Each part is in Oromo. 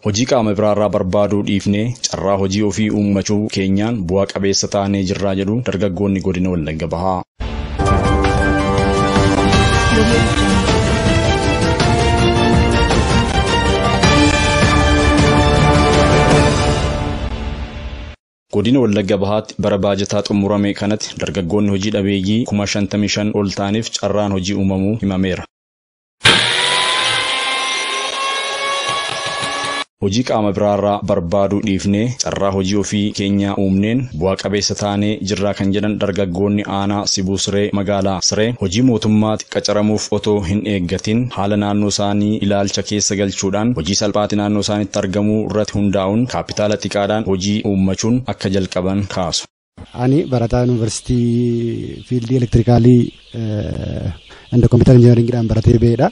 Hojii qaama biraarraa barbaaduu dhiifnee carraa hojii ofii uummachuu keenyaan bu'aa qabeessa taanee jirraa jedhu dargaggoonni godina Wallagga Bahaa. Godina Wallagga Bahaatti bara baajataa xumurame kanatti dargaggoonni hojii dhabeeyyii 55,000 ol ta'aniif carraan hojii uumamuu himameera. Hojii qaama biraarraa barbaaduu dhiifnee carraa hojii ofii keenyaa uumneen bu'aa qabeessa taanee jirraa kan jedhan dargaggoonni aanaa Sibuu Siree magaalaa Siree hojii mootummaatti qacaramuuf otoo hin eeggatin haala naannoo isaanii ilaalcha keessa galchuudhaan hojii salphaatti naannoo isaaniitti argamuu irratti hundaa'uun kaapitaala xiqqaadhaan hojii uummachuun akka jalqaban kaasu. Ani barataa yuunivarsiitii fiildii elektirikaalii inda kompiitara injiinaringiidhaan baratee ba'edha.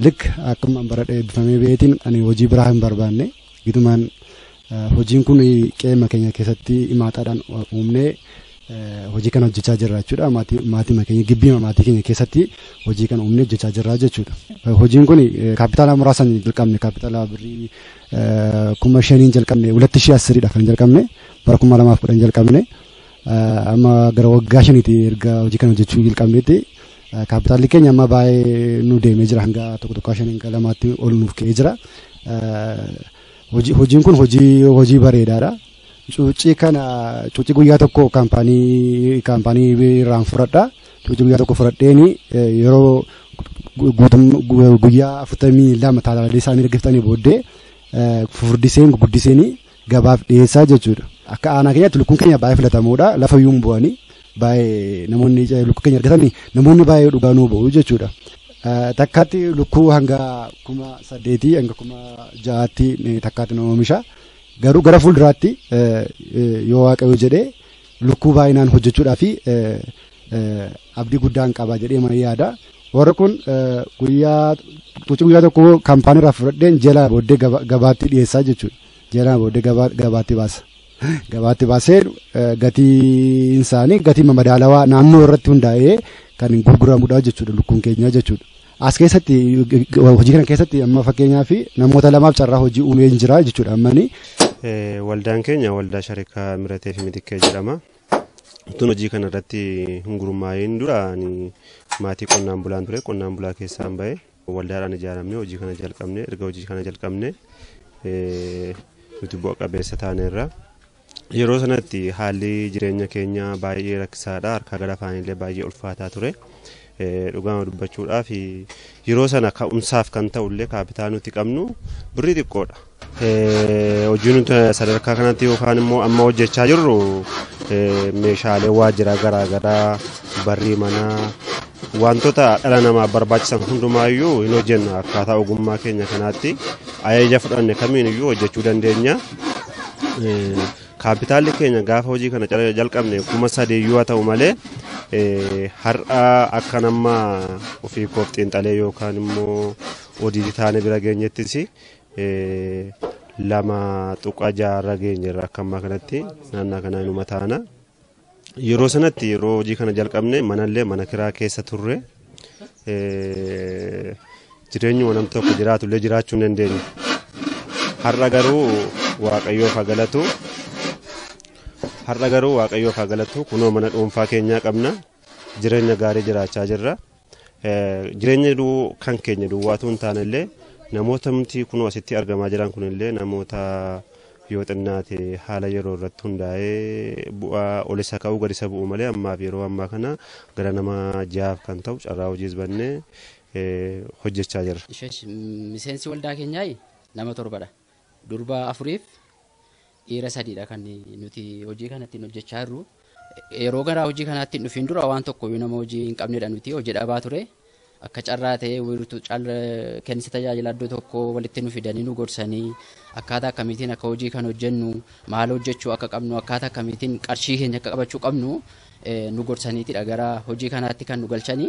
Lik akkuma baradhee eebbifamee beetiin ani hojii biraa hin barbaanne gitumaan hojiin kun qeema keenya keessatti himaataadhaan uumnee hojii kana hojjechaa jirra jechuudha. Maatii keenya gibbii maatii keenya keessatti hojii kana uumnee hojjechaa jirra jechuudha. Hojiin kun kaapitaala muraasaan jalqabne kaapitaala birrii 5,000 jalqabne 2010 dha kan jalqabne bara 2010 jalqabne amma gara waggaa 5 erga hojii kana hojjechuu jalqabnetti. Kaapitaalli keenya amma baay'ee nu deemee jira hanga tokko 5 lamaatti ol nuuf ka'ee jira. Hojiin kun hojii bareedaadha. Cuucii guyyaa tokko kaampaanii irraan fudhadha. Cuucii guyyaa tokko fudhadheeni yeroo guyyaa 42 taataalee isaanii argattanii booddee furdiseen guddiseen gabaaf dhiyeessaa jechuudha. Akka aanaa keenyatti lukkuun keenya baay'ee filatamoodha. Lafa yuun bu'anii. Baay'ee namoonni lukkuu keenya argatanii namoonni baay'ee dhugaa nuu ba'u jechuudha. Takkaatti lukkuu hanga 8,000 hanga 6,000 takkaatti nu oomisha. Garuu gara fuulduraatti yoo waaqayyo jedhee lukkuu baay'inaan hojjechuudhaaf abdii guddaan qaba jedhee mana yaada. Warri kun guyyaa tokko kaampaanii irraa fudhadheen jalaa booddee gabaatti dhiyeessaa jechuudha. Jalaa booddee gabaatti baasa. Gabaatti baasee gatiin isaanii gatii madaalawaa naannoo irratti hundaa'ee kan gurguramudha jechuudha lukkuun keenya jechuudha. As keessatti hojii kana keessatti amma fakkeenyaaf namoota lamaaf carraa hojii uumee jira jechuudha ammani. Waldaan keenya waldaa sharikaa Miratee fi Mitikkee jedhama. Tun hojii kana irratti hungurummaa'een dura maatii qonnaan bulaan ture qonnaan bulaa keessaan ba'e waldaadhaan ijaaramne hojii kana jalqabne erga hojii kana jalqabne nuti bu'a qabeessa taaneerra. Yeroo sanatti haalli jireenya keenya baay'ee rakkisaadha. Harka gara afaanillee baay'ee ulfaataa ture. Dhugaama dubbachuudhaaf yeroo sana ka'umsaaf kan ta'ullee kaapitaala nuti qabnu birrii xiqqoodha. Hojii nuti sadarkaa kanatti yookaan immoo amma hojjechaa jirru meeshaalee waajjiraa garaagaraa barrii manaa wantoota dhala namaaf barbaachisan hundumaayyuu hin hojjenna akkaataa ogummaa keenya kanaatti ajaja fudhanne kamiiniyyuu hojjechuu dandeenya. Kaapitaalli keenya gaafa hojii kana jalqabne 3,000 yoo ta'u malee har'a akka nama ofii koof xiinxalee yookaan immoo hojii taane bira geenyettis 2.6 geenyerra akka ammaa kanatti naannaa kanaa inuma taana. Yeroo sanatti yeroo hojii kana jalqabne manallee mana kiraa keessa turre jireenyuma nam tokko jiraatullee jiraachuu hin dandeenye. Har'a garuu waaqayyoof haa galatu kunoo mana dhuunfaa keenyaa qabna jireenya gaarii jiraachaa jirra. Jireenya kan keenya duwwaatu hin taanellee namoota nuti kunoo asitti argamaa jiran kunillee namoota yoo xinnaate haala yeroo irratti hundaa'ee bu'aa ol isa ka'uu gad isa bu'u malee ammaaf yeroo ammaa kana gara nama 6 kan ta'u carraa hojiis bannee hojjechaa jirra. Miseensi waldaa keenyaa nama 7dha. Durba 4 dhiira 3dha kan nuti hojii kanatti hojjechaa jirru. Yeroo gara hojii kanaatti dhufin dura waan tokko nama hojii hin qabnedha nuti hojii dhabaa ture. Akka carraa ta'ee wiirtuu kennisa tajaajila iddoo tokko walitti nu fidanii nu gorsanii akkaataa akkamiitiin akka hojii kan hojjennu maal hojjechuu akka qabnu akkaataa akkamiitiin qarshii keenya akka qabachuu qabnu nu gorsaniiti gara hojii kanaatti kan nu galchanii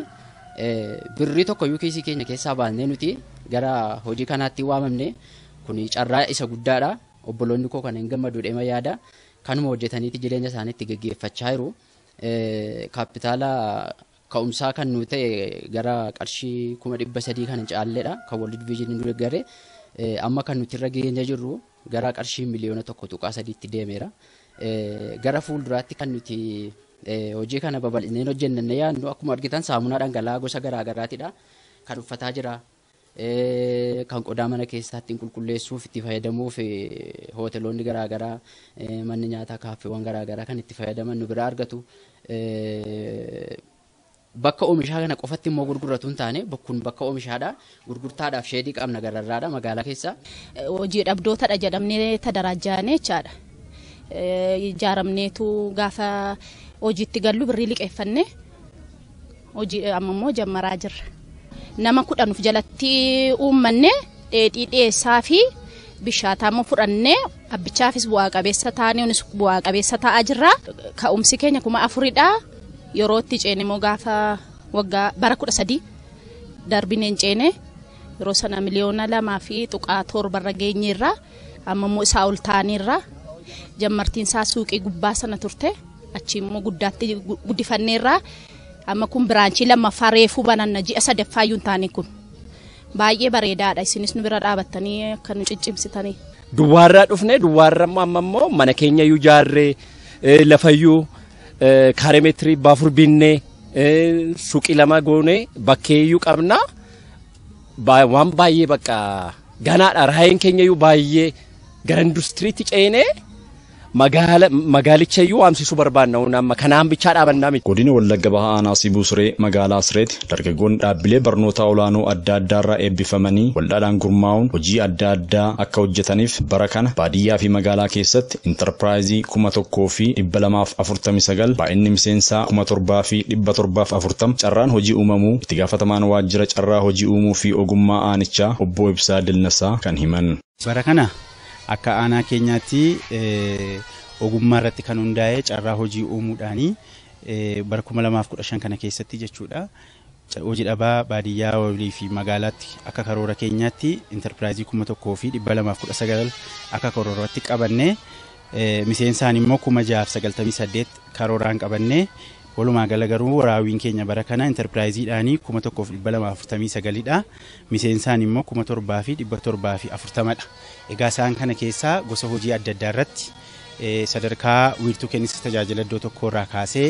birrii tokko kiisii keenya keessaa baasnee nuti gara hojii kanaatti waamamne kun carraa isa guddaadha. Obboloonni koo kan hin gammadu dheema yaada kanuma hojjetaniiti jireenya isaaniitti gaggeeffachaa jiru. Kaapitaala ka'umsaa kan nu ta'e gara qarshii 300,000 kan hin caalledha kan World Vision nu deggare amma kan nuti irra geenye jirru gara qarshii miliyoona 1.3 deemeera. Gara fuulduraatti kan nuti hojii kana babal'ineen hojjennee yaadnu akkuma argitan saamunaa dhangala'aa gosa garaa garaatidha kan uffataa jira. Kan qodaa mana keessaatti qulqulleessuuf itti fayyadamuuf hoteelonni garaa garaa manni nyaataa kaaffeewwan garaa garaa kan itti fayyadaman nu bira argatu. Bakka oomishaa kana qofatti immoo gurguratu hin taane kun bakka oomishaadha gurgurtaadhaaf sheedii qabna gararraadha magaalaa keessa. Hojii dhabdootadha jedhamnee tadaraajaane jechaadha. Ijaaramneetu gaafa hojiitti gallu birrii liqeeffanne hojii amma immoo jammaraa jirra. Nama 10 jalatti uummanne dheedhii dhiyeessaa fi bishaataa fudhannee abbichaafis bu'aa qabeessa taanee unis bu'aa qabeessa ta'aa jirra. Ka'umsi keenya 4,000dha. Yeroo itti ceene immoo gaafa waggaa bara 13 darbineen ceene yeroo sana miliyoona 2.7 geenyeerra amma immoo isaa ol taaneerra. Jammartiin isaa suuqii gubbaa sana turte achi immoo guddaatti guddifanneerra. Amma kun biraanchii lammaffaa reefuu bananna ji'a 3ffaayyuu hin taane kun baay'ee bareedaadha. Isinis nu bira dhaabattanii akka nu ciccimsitanii. Duwwaarraa dhufne duwwaarra amma immoo mana keenya iyyuu jaarree lafayyuu kaaremeetirii 4 binnee suuqii 2 goone bakkeeyyuu qabna. Waan baay'ee bakka ganaadha. Raayeen keenya iyyuu baay'ee gara industiriitti ceenee magaalicha iyyuu waamsisuu barbaanna amma kanaan bichaa dhaabannaa miti. Godina Wallagga Bahaa Aanaa Sibuu Siree magaalaa Sireetti dargaggoonni dhaabbilee barnoota olaanoo adda addaarraa eebbifamanii waldhaadhaan gurmaa'uun hojii adda addaa akka hojjetaniif bara kana baadiyyaa fi magaalaa keessatti intarpiraayizii 1,249 baay'inni miseensaa 7,740 carraan hojii uumamuu itti gaafatamaan waajjira carraa hojii uumuu fi ogummaa aanichaa obbo Ibsaa Dilnasaa kan himan. Bara kana akka aanaa keenyaatti ogummaa irratti kan hundaa'e carraa hojii uumuudhaani bara 2015 kana keessatti jechuudha. Hojii dhabaa baadiyyaa walii fi magaalaatti akka karoora keenyaatti intarpiraayizii 1,219 akka karooratti qabannee miseensaan immoo 698 karooraan qabannee walumaa gala garuu waraawiin keenya bara kana intarpiraayiziidhaanii 1,249dha. Miseensaan immoo 7,740dha. Egaa isaan kana keessaa gosa hojii adda addaa irratti sadarkaa wiirtuu kenniisa tajaajila iddoo tokko irraa kaasee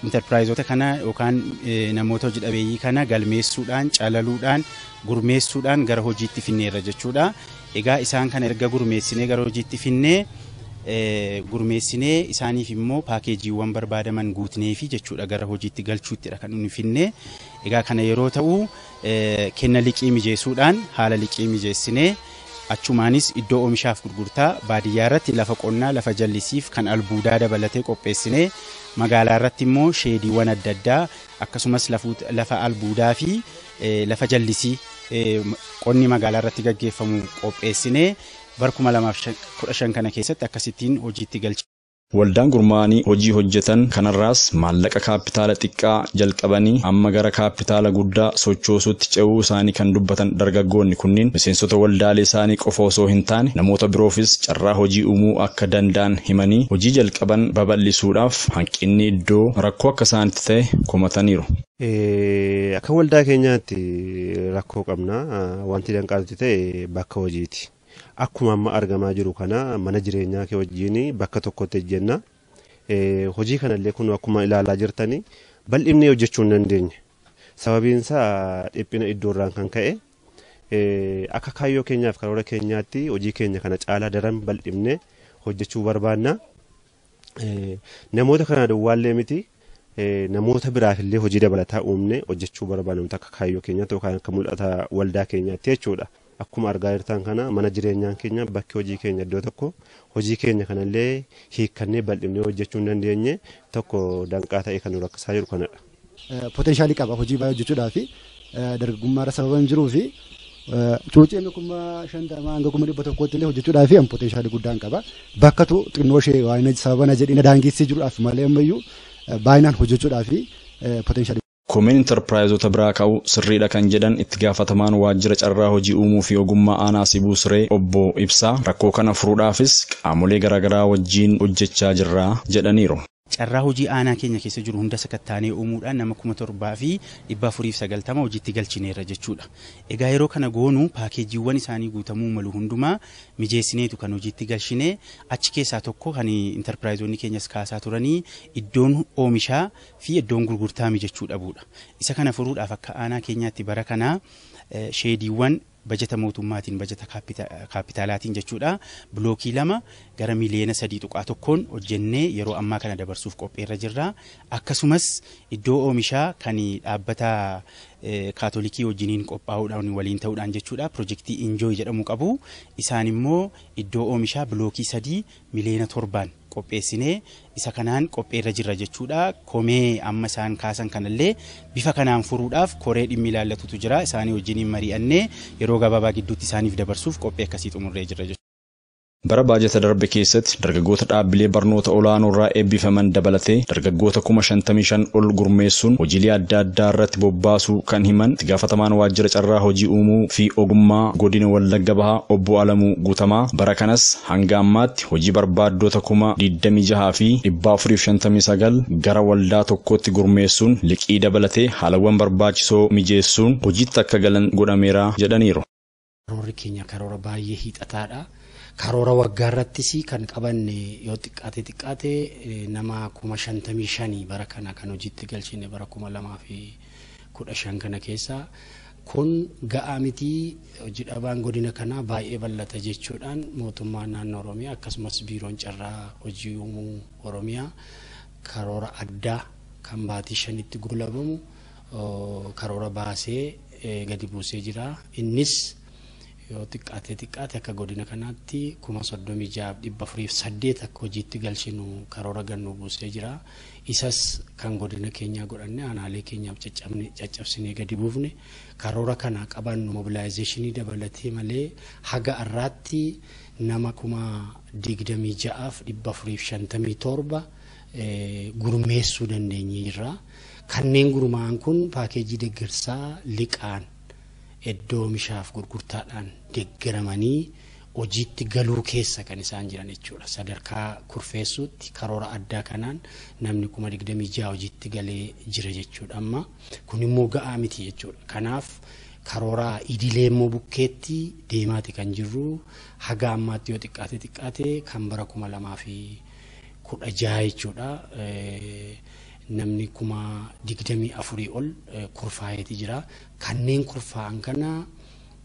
intarpiraayizoota kana yookaan namoota hojii dhabeeyyii kana galmeessuudhaan calaluudhaan gurmeessuudhaan gara hojiitti finneerra jechuudha. Egaa isaan kana erga gurmeessinee gara hojiitti finnee gurmeessinee isaaniif immoo paakeejiiwwan barbaadaman guutnee fi jechuudha gara hojiitti galchuuttidha kan nuyi finnee. Egaa kana yeroo ta'u kenna liqii mijeessuudhaan haala liqii mijeessinee achumaanis iddoo oomishaaf gurgurtaa baadiyyaa irratti lafa qonnaa lafa jallisiif kan albuudaa dabalatee qopheessinee magaalaa irratti immoo sheediiwwan adda addaa akkasumas lafa albuudaa fi lafa jallisii qonni magaalaa irratti gaggeeffamu qopheessinee bara 2015 kana keessatti akkasittiin hojiitti galche. Waldaan gurmaa'anii hojii hojjetan kanarraas maallaqa kaapitaala xiqqaa jalqabanii amma gara kaapitaala guddaa sochoosuutti ce'uu isaanii kan dubbatan dargaggoonni kunniin miseensota waldaalee isaanii qofa osoo hin taane namoota biroofis carraa hojii uumuu akka danda'an himanii hojii jalqaban babal'isuudhaaf hanqinni iddoo rakkoo akka isaanitti ta'e komataniiru. Akka waldaa keenyaatti rakkoo qabna. Wanti danqaatti ta'e bakka hojiiti. Akkuma amma argamaa jiru kana mana jireenyaa kee wajjin bakka tokkotti ejjenna. Hojii kanallee kun akkuma ilaalaa jirtanii bal'ifnee hojjechuu hin dandeenye. Sababiin isaa dhiphina iddoorraan kan ka'e akka kaayyoo keenyaaf karoora keenyaatti hojii keenya kana caalaa daran bal'ifnee hojjechuu barbaanna. Namoota kana duwwaallee miti namoota biraafillee hojii dabalataa uumne hojjechuu barbaanna akka kaayyoo keenyaatti yookaan akka mul'ata waldaa keenyaatti jechuudha. Akkuma argaa jirtan kana mana jireenyaa keenya bakki hojii keenya iddoo tokko hojii keenya kanallee hiikkannee bal'ifnee hojjechuu hin dandeenye tokko danqaa ta'e kan nu rakkisaa jiru kanadha. Poteenshaalii qaba hojii baay'ee hojjechuudhaaf dargaggummaarra sababa hin jiruu fi cuuceen 50 hanga 100 illee hojjechuudhaaf poteenshaalii guddaan qaba. Bakka xinnoo ishee waan sababa na jedhina daangessee jiruudhaaf malee ammayyuu baay'inaan hojjechuudhaaf poteenshaalii koomeen intarpiraayizota biraa ka'u sirriidha kan jedhan itti gaafatamaan waajjira carraa hojii uumuu fi ogummaa aanaa Sibuu Siree obbo Ibsaa rakkoo kana furuudhaafis qaamolee garaagaraa wajjiin hojjechaa jirra jedhaniiru. Carraa hojii aanaa keenya keessa jiru hunda sakattaanee uumuudhaan nama 7,490 hojiitti galchineerra jechuudha. Egaa yeroo kana goonu paakeejiiwwan isaanii guutamuu malu hundumaa mijeessineetu kan hojiitti galchinee achi keessaa tokko kan intarpiraayizonni keenyas kaasaa turanii iddoon oomishaa fi iddoon gurgurtaa mijachuu dhabuudha. Isa kana furuudhaaf akka aanaa keenyaatti bara kana sheediiwwan bajeta mootummaatiin bajeta kaapitaalaatiin jechuudha bilookii 2 gara miliyoona 3.1 hojjennee yeroo ammaa kana dabarsuuf qopheerra jirra. Akkasumas iddoo oomishaa kan dhaabbata kaatolikii wajjiniin qophaa'uudhaan waliin ta'uudhaan jechuudha pirojektii Injooy jedhamu qabu. Isaan immoo iddoo oomishaa bilookii 3 miliyoona 7 qopheessinee isa kanaan qopheerra jirra jechuudha. Komee amma isaan kaasan kanallee bifa kanaan furuudhaaf koree dhimmi ilaallatutu jira. Isaanii wajjiniin mari'annee yeroo gabaabaa gidduutti isaaniif dabarsuuf qophii akkasii xumurree jirra jechuudha. Bara baajata darbe keessatti dargaggoota dhaabbilee barnoota olaanoo irraa eebbifaman dabalatee dargaggoota 55,000 ol gurmeessuun hojiilee adda addaa irratti bobbaasuu kan himan itti gaafatamaan waajjira carraa hojii uumuu fi ogummaa godina Wallagga Bahaa obbo Alamuu Guutamaa bara kanas hanga ammaatti hojii barbaaddoota 26,459 gara waldaa tokkootti gurmeessuun liqii dabalatee haalawwan barbaachisoo mijeessuun hojiitti akka galan godhameera jedhaniiru. Karoorri keenya karoora baay'ee hiixataadha. Karoora waggaa irrattis kan qabanne yoo xiqqaate nama 55,000 bara kana kan hojiitti galchine bara 2015 kana keessa kun ga'aa miti. Hojii dhabaan godina kana baay'ee bal'ata jechuudhaan mootummaan naannoo Oromiyaa akkasumas biiroon carraa hojii uumuu Oromiyaa karoora addaa kan baatii 5tti gulabamu karoora baasee gadi buusee jira. Innis yoo xiqqaate akka godina kanaatti 36,408 akka hojiitti galchinu karoora gannu buusee jira. Isas kan godina keenya godhanne aanaalee keenyaaf caccabsinee gadi buufne karoora kana qabannu mobilaayizeeshinii dabalatee malee haga har'aatti nama 26,457 gurmeessuu dandeenye jirra. Kanneen gurmaa'an kun paakeejii deeggarsaa liqaan iddoo oomishaaf gurgurtaadhaan deeggaramanii hojiitti galuu keessa kan isaan jiran jechuudha. Sadarkaa kurfeessuutti karoora addaa kanaan namni 26,000 hojiitti galee jira jechuudha. Amma kun immoo ga'aa miti jechuudha. Kanaaf karoora idilee immoo bukkeetti deemaati kan jirru haga ammaatti yoo xiqqaate kan bara 2016 jechuudha. Namni 24,000 ol kurfaa'eeti jira. Kanneen kurfaa'an kana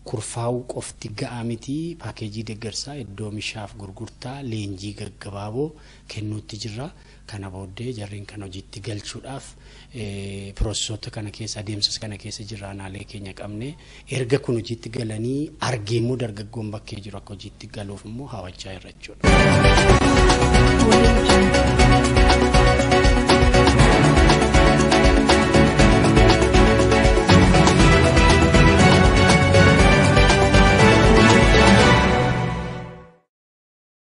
kurfaa'uu qofti ga'aa miti. Paakeejii deeggarsaa iddoo oomishaaf gurgurtaa leenjii gaggabaaboo kennuutti jirra. Kana booddee jarreen kan hojiitti galchuudhaaf piroosesoota kana keessa adeemsa kana keessa jirra. Aanaalee keenya qabne erga kun hojiitti galanii argee immoo dargaggoon bakkee jiru akka hojiitti galuuf immoo hawachaa irra jechuudha.